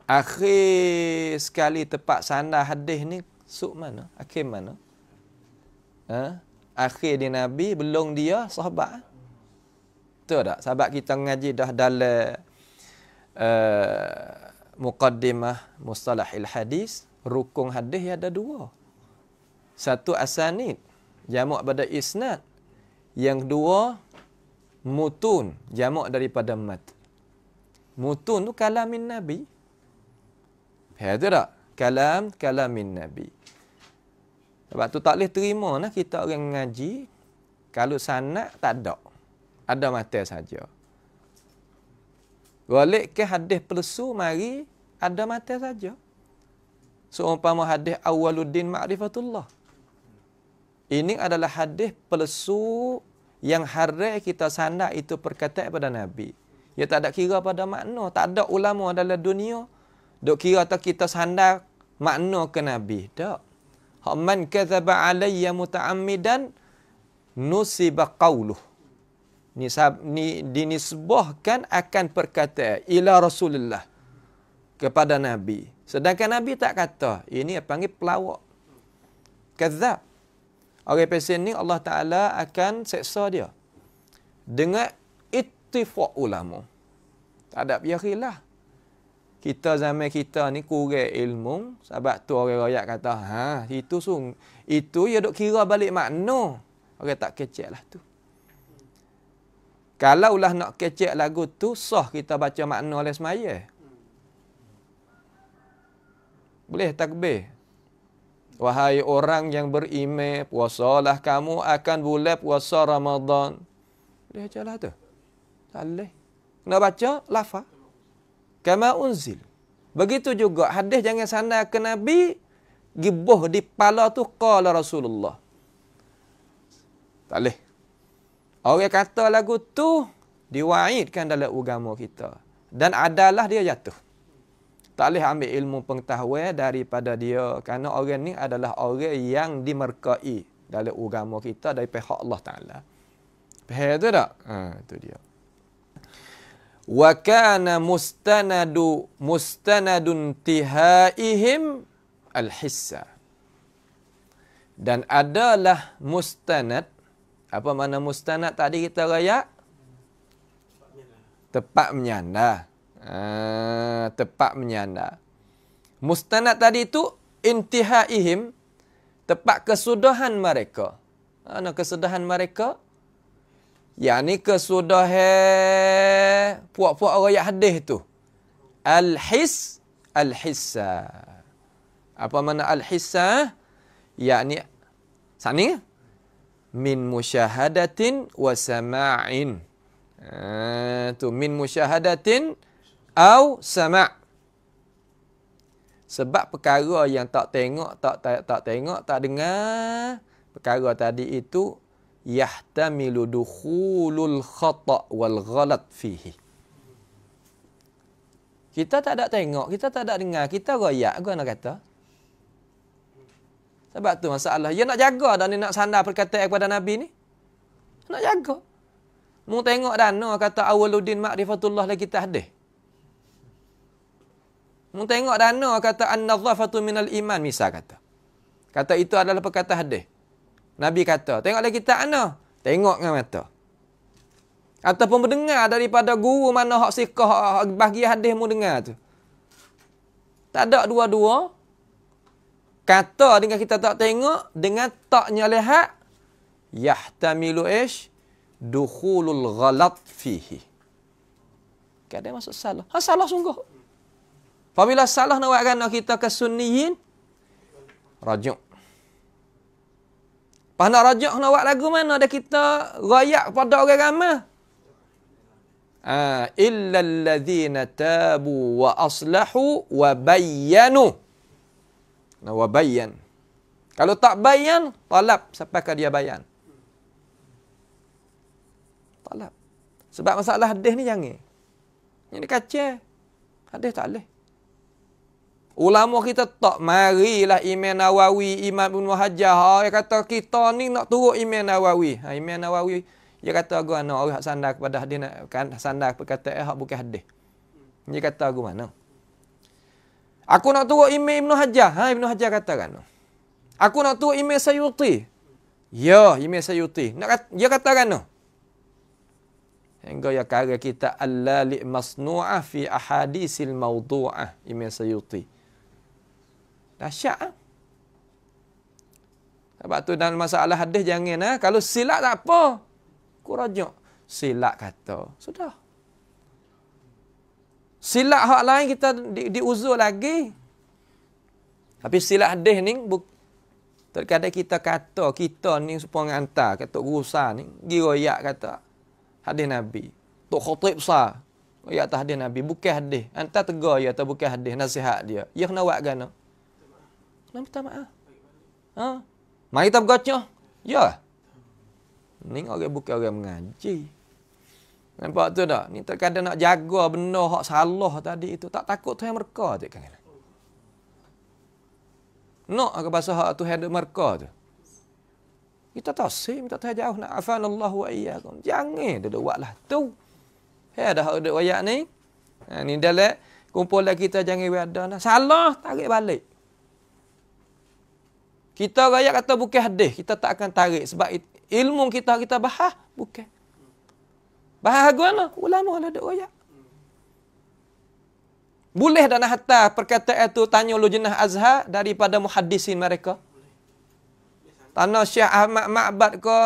Akhir sekali tepat sandar hadis ni suk mana? Akhir mana? Akhir dia Nabi, belum dia sahabat. Betul tak? Sahabat kita ngaji dah dalam muqaddimah mustalahil hadis, rukun hadis ada dua. Satu asanid, jamak pada isnad. Yang kedua mutun, jamak daripada mat. Mutun tu kalamin Nabi. Faham tak? Kalamin Nabi. Sebab tu tak boleh terima nah kita orang ngaji kalau sanad tak ada. Ada mata saja. Golek ke hadis palsu mari ada mata saja. Seumpama hadis Awwaluddin Ma'rifatullah. Ini adalah hadis palsu yang haram kita sanad itu perkataan pada Nabi. Ia tak ada kira pada makna. Tak ada ulama dalam dunia dok kira tak kita sandar makna ke Nabi. Tak. Man kadzaba alayya muta'ammidan nusiba qawluh. Ni dinisbahkan akan perkataan ila Rasulullah kepada Nabi. Sedangkan Nabi tak kata. Ini panggil pelawak. Kadzab. Orang pesen ni Allah Ta'ala akan seksa dia. Dengan ittifaq ulama. Tak ada biar khilaf. Kita zaman kita ni kurang ilmu. Sebab tu orang rakyat kata, itu ya duk kira balik makna. Orang tak kecek lah tu. Kalau lah nak kecek lagu tu, sah kita baca makna oleh semaya. Boleh takbir. Wahai orang yang beriman, puasalah kamu akan bulan puasa Ramadan. Boleh baca lah tu. Tak boleh. Nak baca lafaz. Kama unzil. Begitu juga hadis jangan sandar ke Nabi, gibuh di kepala tu qala Rasulullah. Tak boleh. Orang kata lagu tu diwaidkan dalam agama kita. Dan adalah dia jatuh. Tak boleh ambil ilmu pengetahuan daripada dia. Kerana orang ni adalah orang yang dimerkai dalam agama kita dari pihak Allah Ta'ala. Faham tu tak? Itu dia. Wa kana mustanadun tihaihim al-hissa. Dan adalah mustanad. Apa makna mustanad tadi kita rayak? Tepat menyandar. Tepat menyandar. Mustanad tadi itu intihaihim, tepat kesudahan mereka. Mana kesudahan mereka? Yani kesudahan puak-puak rakyat hadis tu. Al-hissa. Apa makna al-hissa? Yani sani min musyahadatin wa sama'in. Tu min musyahadatin au sama'. Sebab perkara yang tak tengok, tak dengar, perkara tadi itu yahtamilu dukhulul khata' wal ghalat fihi. Kita tak ada tengok, kita tak ada dengar, kita royak, gua nak kata. Sebab tu masalah. Ya nak jaga dah ni nak sandar perkataan kepada Nabi ni. Nak jaga. Mu tengok dana kata Awwaluddin Ma'rifatullah lagi kita hadis. Mu tengok dana kata an-nadhafatu minal iman misal kata. Kata itu adalah perkataan hadis. Nabi kata, tengok lagi kita ana. Tengok dengan mata. Ataupun mendengar daripada guru mana hak sikah bagi hadis mu dengar tu. Tak ada dua-dua. Kata dengan kita tak tengok, dengan taknya lihat, yahtamilu ish dukhulul ghalat fihi. Kadang masuk salah. Salah sungguh. Apabila salah nak buat kerana kita ke sunniyin, rajuk. Pas nak rajuk nak buat lagu mana ada kita rayak pada orang ramai. Illa alladhina tabu wa aslahu wa bayyanu. Nah, wa bayyan. Kalau tak bayan, talab sampai ke dia bayan. Talab. Sebab masalah hadis ni jangan. Yang dia kacau. Hadis tak boleh. Ulama kita tak marilah Imam Nawawi, Imam Ibn Hajar. Dia kata kita ni nak turut Imam Nawawi. Imam Nawawi dia kata aku ana orang sandar kepada hadis kan sandar perkataan hak bukan hadis. Dia kata aku mana? Aku nak turut email Ibn Hajar. Ibn Hajar katakan. Aku nak turut email Sayuti. Ya, email Sayuti. Dia katakan. Hingga ya karya kita Al-Lali' Masnu'ah fi Ahadisil Mawdu'ah. Email Sayuti. Dahsyat. Sebab tu dalam masalah hadis jangan. Kalau silap tak apa. Kurajak. Silap kata. Sudah. Silap hak lain kita diuzur lagi. Tapi silap hadis ni, terkadang kita kata, kita ni supaya hantar, kata gurusa ni, pergi royak kata hadis Nabi. Tok khatib besar, royak atas hadis Nabi. Bukan hadis. Hantar tegur ya atau bukan hadis, nasihat dia. Ya kena buat gana. Kena minta maaf. Mari kita bergocah. Ya. Ni orang bukan orang mengaji. Nampak tu tak? Ni terkadang nak jaga benda hak salah tadi itu. Tak takut Tuhan mereka tu kan. Nak ke pasal hak Tuhan mereka tu. Kita tak sih minta Tuhan jauh. Nak afanallahu wa iyyakum. Jangan duduk buatlah tu. Ada hak duduk wayak ni. Ni dalam kumpulan kita jangan berada. Salah, tarik balik. Kita rakyat kata bukan hadis. Kita tak akan tarik. Sebab ilmu kita bahas. Bukan. Bahas agama, ulama lah duk royak. Boleh dan hatta perkataan itu tanya lujnah Azhar daripada muhaddisin mereka. Tanya Syekh Ahmad Ma'bad ke,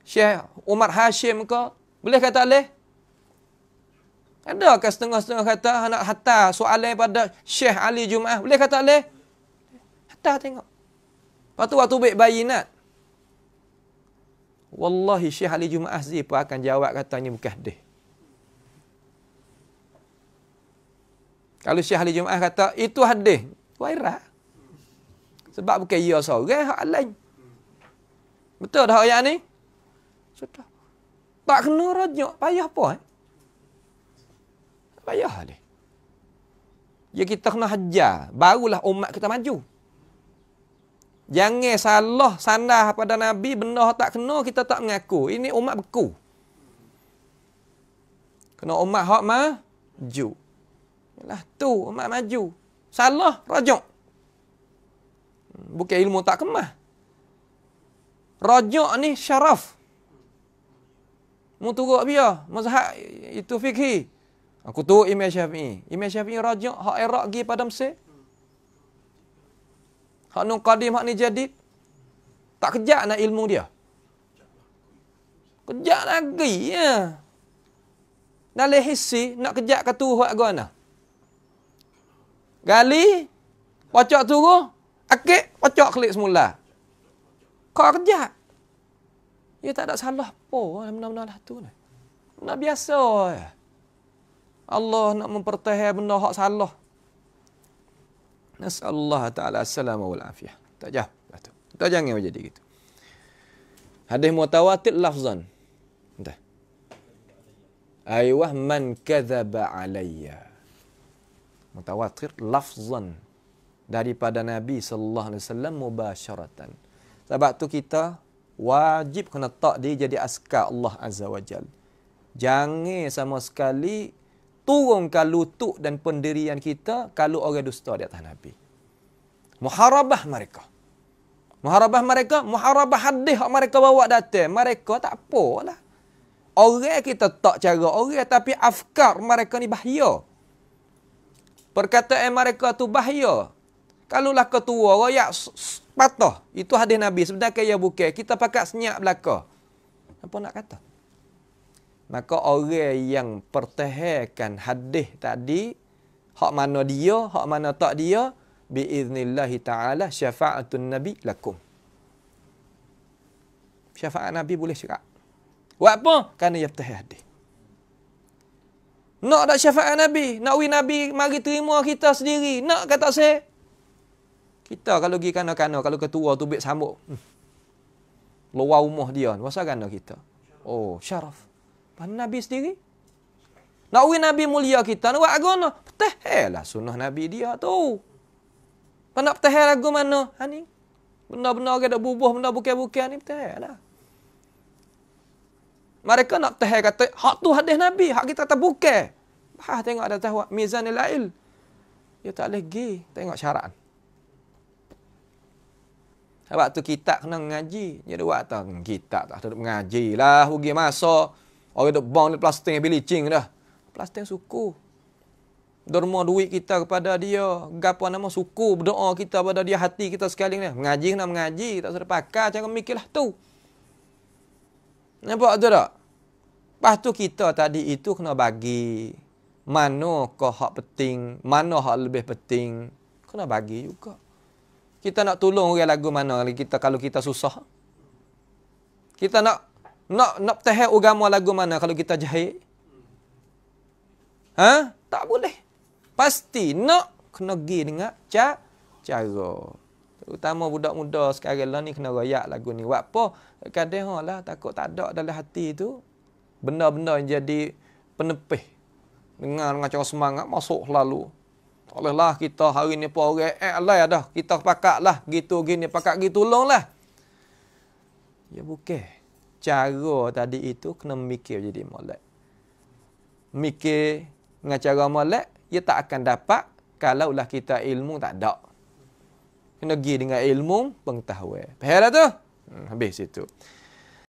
Syekh Umar Hashim ke, boleh kata boleh? Ada ke setengah-setengah kata nak hatta soalan pada Syekh Ali Jumaah, boleh kata boleh? Hatta tengok. Lepas tu waktu baik bayinat. Wallahi Syekh Ali Jumaah Azzi pun akan jawab katanya bukan hadis. Kalau Syekh Ali Jumaah kata itu hadis, wairah. Sebab bukan ia seorang, hak lain. Betul dah ayat ni? Sudah. Tak kena rujuk, payah apa? Payah ni. Ya kita kena hajar, barulah umat kita maju. Jangan salah sandah pada Nabi, benda tak kena kita tak mengaku. Ini umat beku. Kena umat hak maju. Yalah tu umat maju. Salah rajuk. Bukan ilmu tak kemah. Rajuk ni syaraf. Mu turut biar mazhab itu fikih. Aku turut Imam Syafi'i. Imam Syafi'i rajuk hak Iraq pergi pada Mesir. Hak nun qadim, hak ni jadid. Tak kejap nak ilmu dia. Kejap lagi, ya. Dalam hissi, nak kejap ke tu hak gana. Gali, pocok turun, akik, pocok klik semula. Kau kejap. Ya tak ada salah apa, benda-benda lah tu. Benda biasa. Ya. Allah nak mempertahankan benda hak salah. Nasallahu ta'ala as-salama wal afiyah. Tak jauh. Kita jangan jadi gitu. Hadis mutawatir lafzan. Entah. Aywah man kadzaba alayya. Mutawatir lafzan daripada Nabi sallallahu alaihi wasallam mubasyaratan. Sebab tu kita wajib kena tak dia jadi askar Allah Azza wa Jal. Jangan sama sekali turunkan lutut dan pendirian kita kalau orang dusta di atas Nabi. Muharabah mereka. Muharabah hadis yang mereka bawa datang. Mereka tak apalah. Orang kita tak cara orang, tapi afkar mereka ni bahaya. Perkataan mereka tu bahaya. Kalaulah ketua, rakyat patah. Itu hadis Nabi. Sebenarnya ia bukan. Kita pakat senyap belaka. Apa nak kata? Maka orang yang pertahankan hadis tadi, hak mana dia, hak mana tak dia, biiznillahi ta'ala syafa'atun Nabi lakum. Syafaat Nabi boleh syarat. Buat apa? Kerana ia pertahan hadis. Nak tak syafaat Nabi? Nak Nabi mari terima kita sendiri? Nak kata saya? Kita kalau pergi kana-kana, kalau ketua tu bik sambut. Luar rumah dia, masa kana kita. Oh, syaraf. Nabi sendiri. Nak Nabi mulia kita, nak buat agama. Pertahanlah sunnah Nabi dia tu. Nak pertahan lagu mana? Ha ni. Benda-benda orang dak bubuh, benda bukan-bukan ni pertahanlah. Mereka nak pertahan kata, hak tu hadis Nabi, hak kita kata bukan. Tengok ada tahu Mizanul Ail. dia tak boleh pergi tengok syarat. Sebab tu kita kena mengaji. Jadi buat tahu kita tak ada mengaji lah. Pergi masa orang duk bang ni plastik bilicing dah. Plastik suku. Derma duit kita kepada dia. Gapo nama suku berdoa kita pada dia, hati kita sekali ni. Mengaji kena mengaji, tak sudah pakar jangan mikirlah tu. Nampak tu tak? Lepas tu kita tadi itu kena bagi mana ke hak penting, mana hak lebih penting. Kena bagi juga. Kita nak tolong orang lagu mana kita kalau kita susah? Kita nak tahan agama lagu mana kalau kita jahil? Ha? Tak boleh. Pasti nak kena pergi dengan cara. Terutama budak muda sekarang lah ni kena royak lagu ni. Buat apa? Kadang lah takut tak ada dalam hati tu benda-benda yang jadi penepih. Dengan cara semangat masuk lalu. Tak bolehlah kita hari ni pun orang lah dah. Kita pakat lah. Gitu gini. Pakat gitu tolong lah. Ya bukan. Cara tadi itu kena mikir jadi molek. Mikir dengan cara molek. Ia tak akan dapat kalaulah kita ilmu tak ada. Kena pergi dengan ilmu pengetahuan. Faham tak tu? Habis itu.